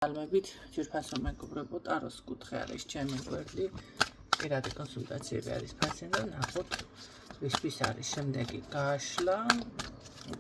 ალმებით ჯირფასო მეგობრებო, ტაროს კუთხე არის ჩემი გვერდი, პირადი კონსულტაციები არის ფასენ და ნახოთ ვისთვის არის შემდეგი გაშლა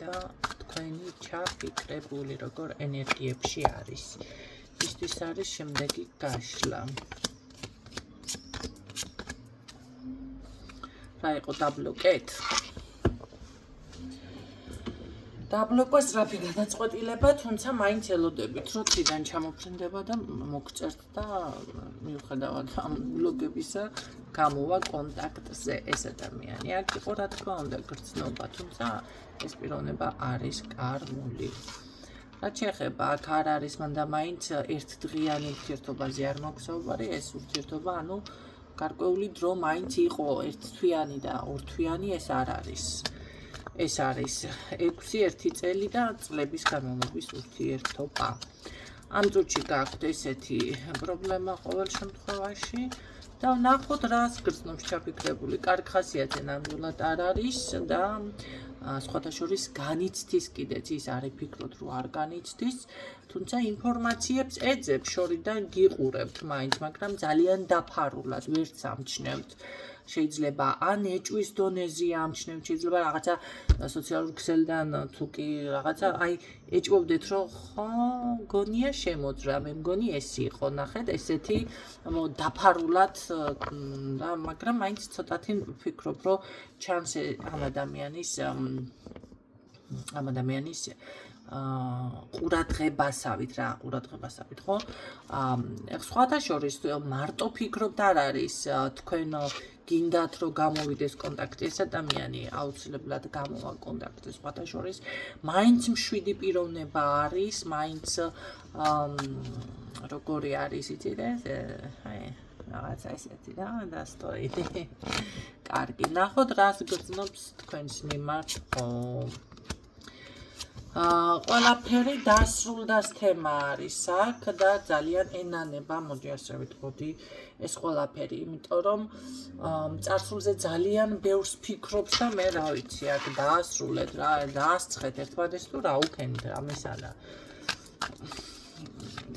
და თქვენი ჩაფიქრებული როგორ ენერგიებში არის. ვისთვის არის შემდეგი გაშლა. რა იყო დაბლოკეთ? დაბლოკვეს რაფი გადაწყვეტილება, თუმცა მაინც ელოდებით, რომ თიდან ჩამოფრინდება და მოგწერთ და მიუხედავად ამ ბლოგებისა გამოვა კონტაქტზე ეს ადამიანი. აქ იყო რა თქმა უნდა გრძნობა, თუმცა ეს პიროვნება არის კარგული. რაც შეეხება, აქ არ არის მანდა მაინც ერთდღიანი ურთიერთობაზე არ მოგსაუბარი, ეს ურთიერთობა, ანუ გარკვეული დრო მაინც იყო ერთთვიანი და ორთვიანი ეს არ არის. ეს არის 6 წელი და წლების განმავლობის ურთიერთობა. ამ წუთში გაქვთ ესეთი პრობლემა ყოველ შემთხვევაში და ნახოთ რას გრძნობს ჩაფიქრებული. კარგი ხასიათზე ნამდვილად არ არის და სხვათა შორის განიცდის კიდეც ის არ იფიქროთ რომ არ განიცდის, თუმცა ინფორმაციებს ეძებს შორიდან გიყურებთ მაინც, მაგრამ ძალიან დაფარულად ვერც ამჩნევთ. შეიძლება ან ეჭვის დონეზე ამჩნევთ, შეიძლება რაღაცა სოციალურ ქსელიდან თუ კი რაღაცა აი ეჭვობდეთ რომ ხო გონია შემოძრა, მე მგონი ეს იყო, ნახეთ ესეთი დაფარულად და მაგრამ მაინც ცოტათი ვფიქრობ რომ ჩანს ამ ადამიანის ყურადღებასავით რა, ყურადღებასავით, ხო? სხვათა შორის მარტო ფიქრობთ არ არის თქვენ გინდათ რომ გამოვიდეს კონტაქტი ეს ადამიანი აუცილებლად გამოვა კონტაქტი სხვათა შორის მაინც მშვიდი პიროვნება არის მაინც როგორი არის იცით ეს აი რაღაცა ესეთი რა დასტოიდი კარგი ნახოთ რას გრძნობს თქვენს მიმართ ყველაფერი დასრულდას თემა არის აქ და ძალიან ენანება მოდი ასე ვიტყოდი ეს ყველაფერი იმიტომ რომ წარსულზე ძალიან ბევრს ფიქრობს და მე რა ვიცი აქ დაასრულეთ რა დაასცხეთ ერთმანეთს თუ რა უქენით ამისანა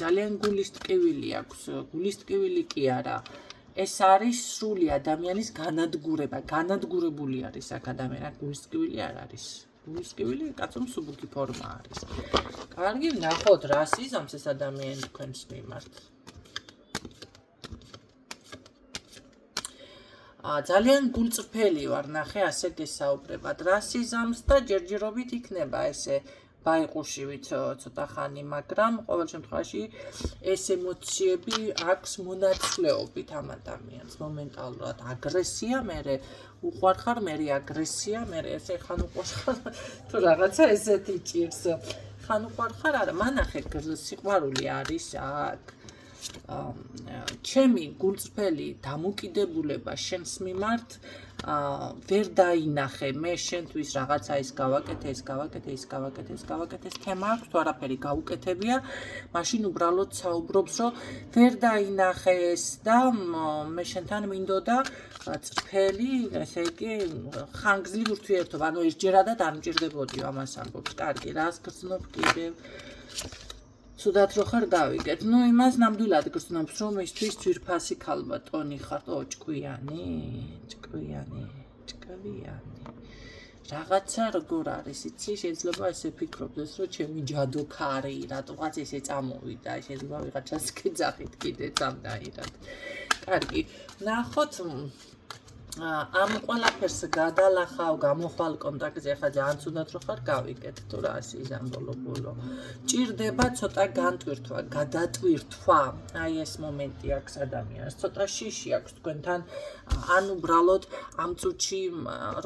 ძალიან გულისტკივილი აქვს გულისტკივილი კი არა ეს არის სრული ადამიანის განადგურებული არის აქ ადამიანი აქ გულისტკივილი არ არის გულისტკივილი კაცო მსუბუქი ფორმა არის კარგი ნახოთ რას იზამს ეს ადამიანი თქვენს მიმართ ძალიან გულწრფელი ვარ ნახე ასე გესაუბრებად რას იზამს და ჯერჯერობით იქნება ესე ბაიყუშივით ცოტა ხანი მაგრამ ყოველ შემთხვევაში ეს ემოციები აქვს მონაცვლეობით ამ ადამიანს მომენტალურად აგრესია მერე უყვარხარ მერე აგრესია მერე ესე ხან უყვარხარ თუ რაღაცა ესეთი ჭირს ხან უყვარხარ არა მანახე სიყვარული არის აქ ჩემი გულწრფელი დამოკიდებულება შენს მიმართ ვერ დაინახე მე შენთვის რაღაცა ის გავაკეთე ეს თემა აქვს თუ არაფერი გაუკეთებია მაშინ უბრალოდ საუბრობს რომ ვერ დაინახე ეს და მე შენთან მინდოდა წრფელი ესე იგი ხანგრძლივი ურთიერთობა ანუ ერთჯერადად არ მჭირდებოდიო ამას ამბობს კარგი რას გრძნობ კიდევ Სუდათ რო ხარ გავიგეთ. ნუ იმას ნამდვილად გრძნობს რომ ისთვის ძვირფასი ქალბატონი ხარ, ჭკვიანი. რაღაცა როგორ არის, იცი, შეიძლება ესე ფიქრობდეს რომ ჩემი ჯადოქარი, რატომღაც ესე წამოვიდა, შეიძლება ვიღაცას გეძახით კიდეც ამდაირად. კარგი, ნახოთ ამ ყველაფერს გადალახავ გამოხვალ კონტაქტზე ხა ძალიან ცუდად რო ხარ გავიგეთ თუ რა ისამ ბოლო ჭირდება ცოტა განტვირთვა გადატვირთვა აი ეს მომენტი აქვს ადამიანს ცოტა შიში აქვს თქვენთან ან უბრალოდ ამ წუთში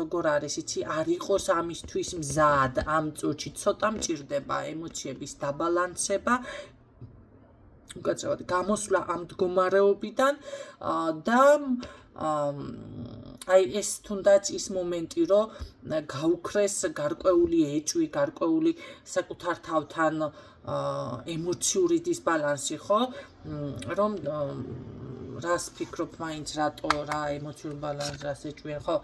როგორ არის იცი არ იყოს ამისთვის მზად ამ წუთში ცოტა მჭირდება ემოციების დაბალანსება უკაცრავად გამოსვლა ამ მდგომარეობიდან და აი ეს თუნდაც ის მომენტი რომ გაუქრეს გარკვეული ეჭვი, გარკვეული საკუთარ თავთან ემოციური დისბალანსი, ხო? რომ რას ფიქრობ მაინც რატო რა ემოციური ბალანსი რას ეჭვიან, ხო?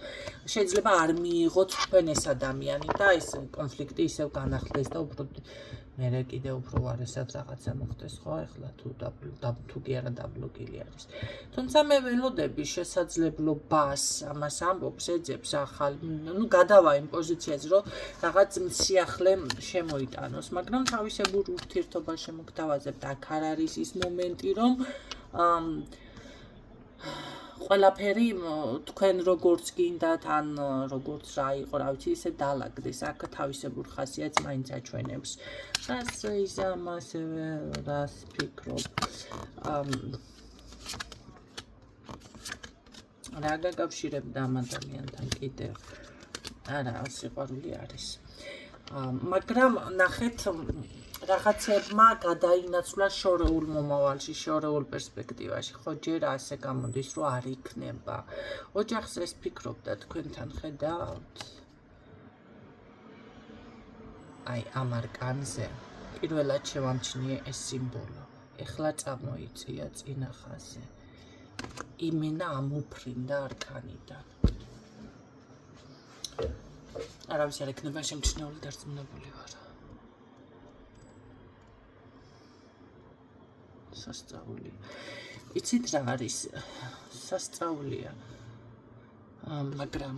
შეიძლება არ მიიღოთ თქვენ ეს ადამიანი და ეს კონფლიქტი ისევ განახლდეს და უფრო მერე კიდე უფრო ვარესად რაღაცა მოხდეს ხო ეხლა თუ კი არა დაბლოკილი არის თუმცა მე ველოდები შესაძლებლობას ამას ამბობს ეძებს ახალ გადავა იმ პოზიციაზე რომ რაღაც სიახლე შემოიტანოს მაგრამ თავისებურ ურთიერთობაში მოგთავაზებთ აქ არ არის ის მომენტი რომ ყველაფერი თქვენ როგორც გინდათ ან როგორც რა იყო რა ვიცი ისე დაალაგდეს აქ თავისებურ ხასიათს მაინც აჩვენებს რას იზამ ასევე რას ფიქრობ რა გაკავშირებდა ამ ადამიანთან კიდევ არა სიყვარული არის მაგრამ ნახეთ რაღაცებმა გადაინაცვლა შორეულ მომავალში, შორეულ პერსპექტივაში, ხო ჯერ ასე გამოდის, რომ არ იქნება. ოჯახს ეს ფიქრობდა თქვენთან ხედავთ? აი ამ არკანზე პირველად შევამჩნიე ეს სიმბოლო. ეხლა წამოიწია წინა ხაზზე. იმენა ამოფრინდა არკანიდან. არავის არ ექნება შემჩნეული დარწმუნებული ვარ. სასწაული. იცით რა არის? სასწაულია. მაგრამ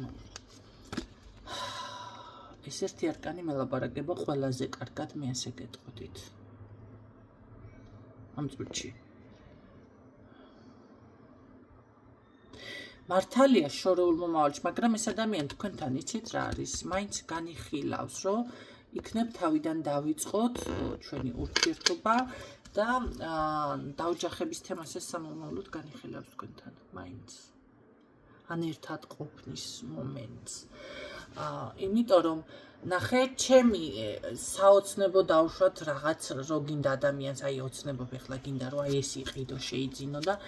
ეს ერთი არკანი მელაპარაკება ყველაზე კარგად მე ასე გეტყოდით. ამ წუთში. მართალია შორეულ მომავალში, მაგრამ ეს ადამიანი თქვენთან იცით რა არის? მაინც განიხილავს, რომ იქნებ თავიდან დავიწყოთ ჩვენი ურთიერთობა და დაოჯახების თემას ეს სამომავლოდ განიხილავს თქვენთან მაინც ან ერთად ყოფნის მომენტს იმიტომ რომ ნახე ჩემი საოცნებო დავუშვათ რაღაც რო გინდა ადამიანს აი ოცნებობ ეხლა გინდა რომ აი ეს იყიდო შეიძინო და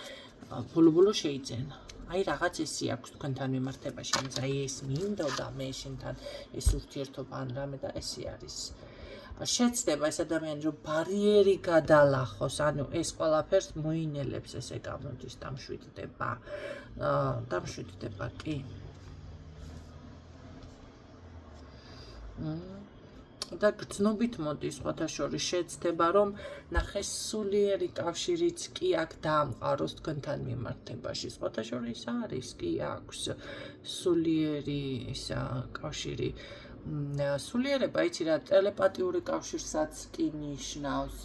ბოლო შეიძენა აი რაღაც ესი აქვს თქვენთან მიმართებაში ამის აი ეს მინდოდა მე შენთან ეს ურთიერთობა ან რამე და ესი არის შეცდება ეს ადამიანი რომ ბარიერი გადალახოს ანუ ეს ყველაფერს მოინელებს ესე გამოდის დამშვიდდება კი და გრძნობით მოდის სხვათა შორის შეცდება რომ ნახე სულიერი კავშირიც კი აქ დაამყაროს თქვენთან მიმართებაში სხვათა შორის არის კი აქვს სულიერი ისა კავშირი სულიერება იცი რა ტელეპათიური კავშირსაც კი ნიშნავს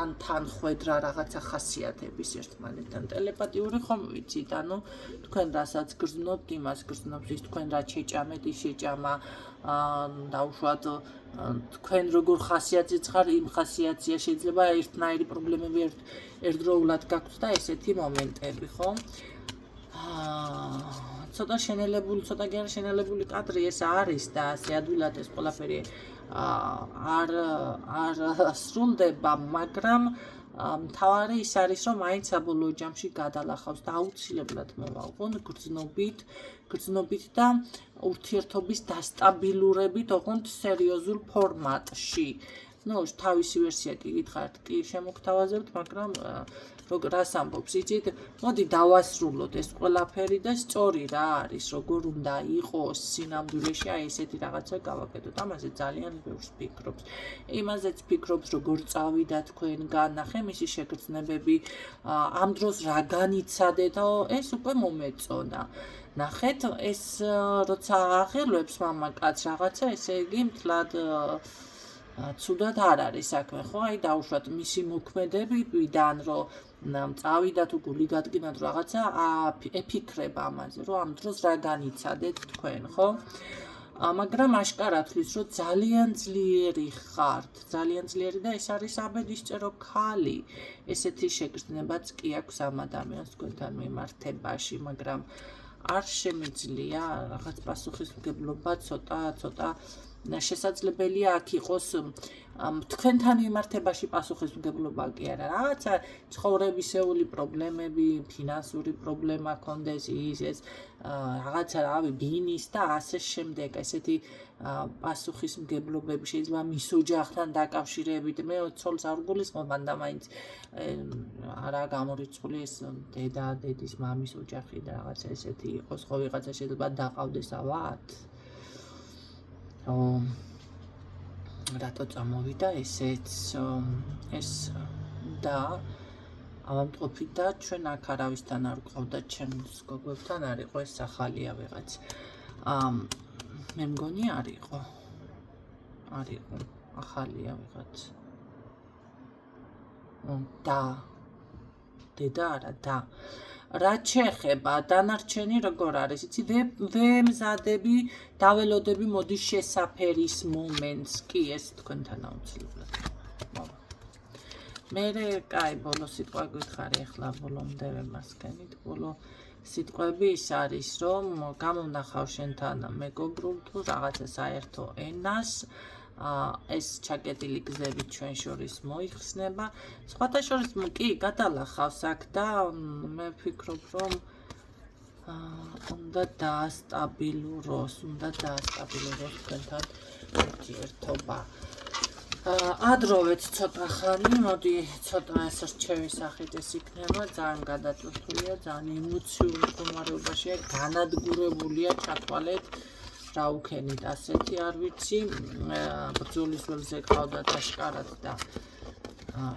ან თანხვედრა რაღაცა ხასიათების ერთმანეთთან ტელეპათიური ხომ ვიცით ანუ თქვენ რასაც გრძნობთ იმას გრძნობს ის თქვენ რა შეჭამეთ ის შეჭამა დაუშვათ თქვენ როგორ ხასიათზეც ხარ იმ ხასიათზეა შეიძლება ერთნაირი პრობლემები ერთდროულად გაქვთ და ესეთი მომენტები ხო ცოტა შენელებული, ცოტა კი არა შენელებული კადრი ეს არის და ასე ადვილად ეს ყველაფერი არ სრულდება, მაგრამ მთავარი ის არის, რომ მაინც საბოლოო ჯამში გადალახავს და აუცილებლად მოვაყონ გრძნობით და ურთიერთობის დასტაბილურებით, ოღონდ სერიოზულ ფორმატში. Ну, თავისი ვერსია კი გითხართ, კი შემოგთავაზებთ, მაგრამ რას ამბობს, იცით, მოდი დავასრულოთ ეს ყველაფერი და სწორი რა არის, როგორ უნდა იყოს სინამდვილეში, აი ესეთი რაღაცა გავაკეთოთ. ამაზე ძალიან ბევრს ფიქრობს. იმაზეც ფიქრობს, როგორ წავიდა თქვენგან, ნახე მისი შეგრძნებები, ამ დროს რა განიცადეთო, ეს უკვე მომეწონა. ნახეთ, ეს როცა აღელვებს მამაკაც რაღაცა, ესე იგი მთლად ცუდად არ არის საქმე, ხო? აი დაუშვათ მისი მოქმედებიდან, რომ წავიდა თუ გული გადგინათ რაღაცა, ეფიქრება ამაზე, რომ ამ დროს რა განიცადეთ თქვენ, ხო? მაგრამ აშკარად თვლის, რომ ძალიან ძლიერი ხართ, ძალიან ძლიერი და ეს არის აბედისწერო ქალი. ესეთი შეგრძნებაც კი აქვს ამ ადამიანს თქვენთან მიმართებაში, მაგრამ არ შემიძლია რაღაც პასუხისმგებლობა ცოტა შესაძლებელია აქ იყოს თქვენთან მიმართებაში პასუხისმგებლობა კი არა რაღაცა ცხოვრებისეული პრობლემები, ფინანსური პრობლემა კონდეს ის რაღაცა რავი ბინის და ასე შემდეგ ესეთი პასუხისმგებლობები შეიძლება მის ოჯახთან დაკავშირებით მე ცოლს არ გულისხმობ მანდა მაინც არა გამორიცხული ეს დედა დედის მამის ოჯახი და რაღაცა ესეთი იყოს ხო ვიღაცა შეიძლება დაყავდეს ავად რატო წამოვიდა ესეც ეს და ავამტყოფით და ჩვენ აქ არავისთან არ ვყავდა ჩემს გოგოებთან არ იყო ეს ახალია ვიღაც მე მგონი არ იყო ახალია ვიღაც და დედა არა და რაც შეეხება დანარჩენი როგორ არის იცი ვემზადები დაველოდები მოდი შესაფერის მომენტს კი ეს თქვენთან აუცილებლად მე კაი ბოლო სიტყვა გითხარი ახლა ბოლომდე ვემასკენით ბოლო სიტყვები ის არის რომ გამოვნახავ შენთან მეგობრულ თუ რაღაცა საერთო ენას ეს ჩაკეტილი გზები ჩვენ შორის მოიხსნება სხვათა შორის კი გადალახავს აქ და მე ვფიქრობ რომ უნდა დაასტაბილუროს თქვენთან ურთიერთობა ადროვეთ ცოტა ხანი მოდი ცოტა ეს რჩევის სახით ეს იქნება ძალიან გადატვირთულია ძალიან ემოციურ მდგომარეობაშია განადგურებულია ჩათვალეთ რა უქენით ასეთი არ ვიცი ბრძოლის ველზე ყავდათ აშკარად და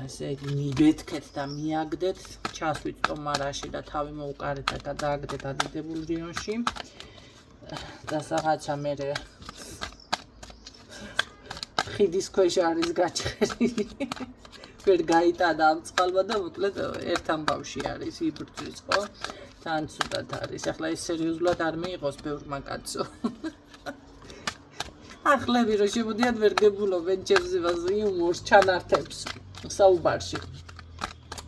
ესე იგი მიბეთქეთ და მიაგდეთ ჩასვით ტომარაში და თავი მოუკარეთ და გადააგდეთ ადიდებულ რიონში და რაღაცა მერე ხიდის ქვეშ არის გაჩხერილი ვერ გაიტანა ამ წყალმა და მოკლედ ერთ ამბავში არის იბრძვის ხო ძალიან ცუდად არის ახლა ეს სერიოზულად არ მიიღოს ბევრმა კაცო ახლები რომ შემოდიან ვერ გებულობენ ჩემს იუმორს ჩანართებს საუბარში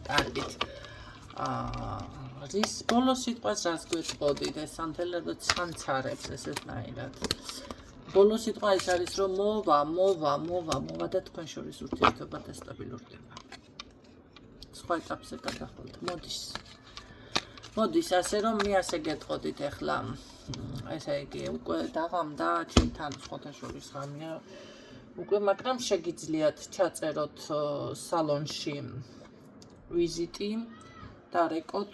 კარგით რის ბოლო სიტყვას რას გვეწყოდით ეს სამთელადო ცანცარებს ესეთნაირად ბოლო სიტყვა ის არის რომ მოვა და თქვენ შორის ურთიერთობა დასტაბილურდება სხვა ეტაპზე გადახვდით მოდის ასე რომ მე ასე გეტყოდით ახლა ესე იგი უკვე დაღამდა ჩემთან სხვათა შორის ღამეა უკვე მაგრამ შეგიძლიათ ჩაწეროთ სალონში ვიზიტი და რეკოთ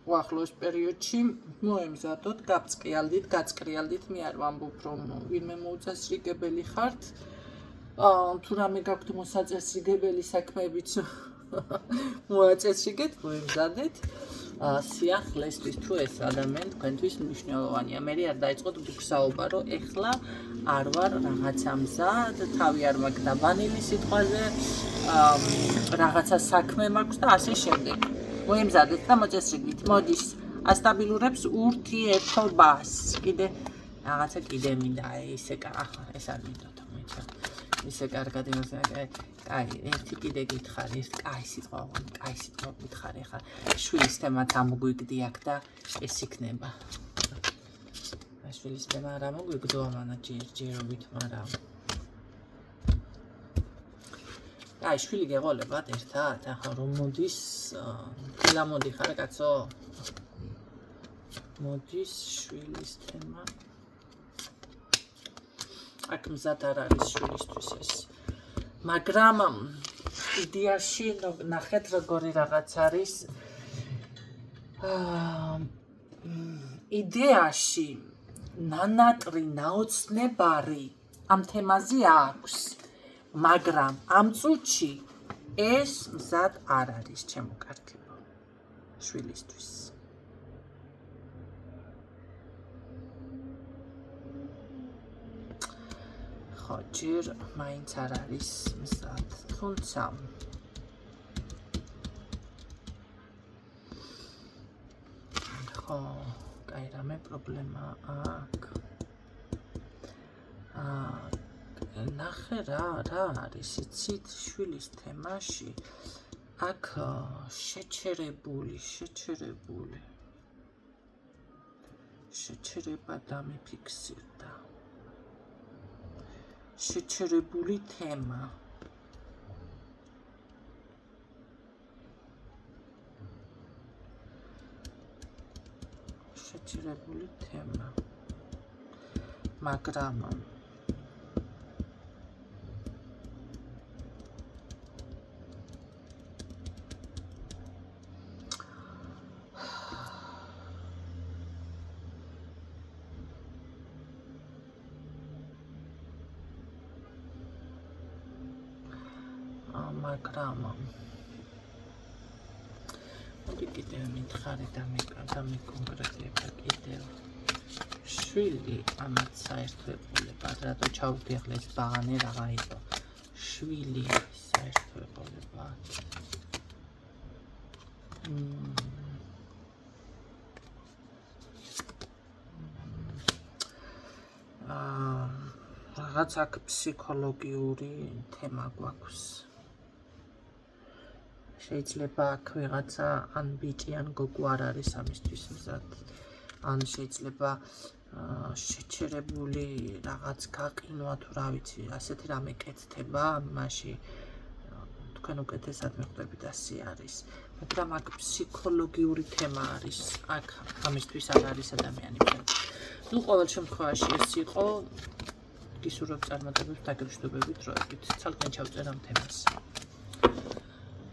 უახლოეს პერიოდში მოემზადოთ გაწკრიალდით მე არ ვამბობ რომ ვინმე მოუწესრიგებელი ხართ თუ რამე გაქვთ მოსაწესრიგებელი საქმეებიც მოაწესრიგეთ მოემზადეთ სიახლესთვის თუ ეს ადამიანი თქვენთვის მნიშვნელოვანია მე არ დაიწყოთ გუგზაობა რომ ეხლა არ ვარ რაღაცა მზად თავი არ მაქვს დაბანილი სიტყვაზე რაღაცა საქმე მაქვს და ასე შემდეგ მოემზადეთ და მოწესრიგით მოდის ასტაბილურებს ურთიერთობას კიდე რაღაცა კიდე მინდა ესე ეს არ მინდა თუმცა ისე კარგად იმას კაი ერთი კიდე გითხარი ეს კაი სიტყვა გითხარი ხა შვილის თემად ამოგვიგდი აქ და ეს იქნება შვილის თემა არ ამოგვიგდო ამანა ჯერჯერობით მაგრამ აი შვილი გეღოლებათ ერთად ახლა რომ მოდის დილა მოდიხარ კაცო მოდის შვილის თემა აქ მზად არ არის შვილისთვის ეს მაგრამ იდეაში ნახეთ როგორი რაღაც არის იდეაში ნანატრი ნაოცნებარი ამ თემაზე აქვს მაგრამ ამ წუთში ეს მზად არ არის ჩემო კარგებო შვილისთვის ხო ჯერ მაინც არ არის მზად თუმცა ხო კაი რამე პრობლემა აქვს ნახე რა არის იცით შვილის თემაში აქ შეჩერება დამიფიქსირდა შეჩერებული თემა მაგრამ მაგრამ მოდი კიდევ მითხარი და მიკონკრეტება კიდევ შვილი ამათ საერთოებოლებად რატო ჩავდი ახლა ეს ბაღანი რაღა იყო შვილი საერთოებოლებად რაღაც აქ ფსიქოლოგიური თემა გვაქვს შეიძლება აქ ვიღაცა ან ბიჭი ან გოგო არ არის ამისთვის მზად ან შეიძლება შეჩერებული რაღაც გაყინვა თუ რა ვიცი ასეთი რამე კეთდება მაშინ თქვენ უკეთესად მიხვდებით ასე არის მაგრამ აქ ფსიქოლოგიური თემა არის აქ ამისთვის არ არის ადამიანი ნუ ყოველ შემთხვევაში ეს იყო გისურვებ წარმატებებს დაგემშვიდობებით დროებით ცალკე ჩავწერ ამ თემას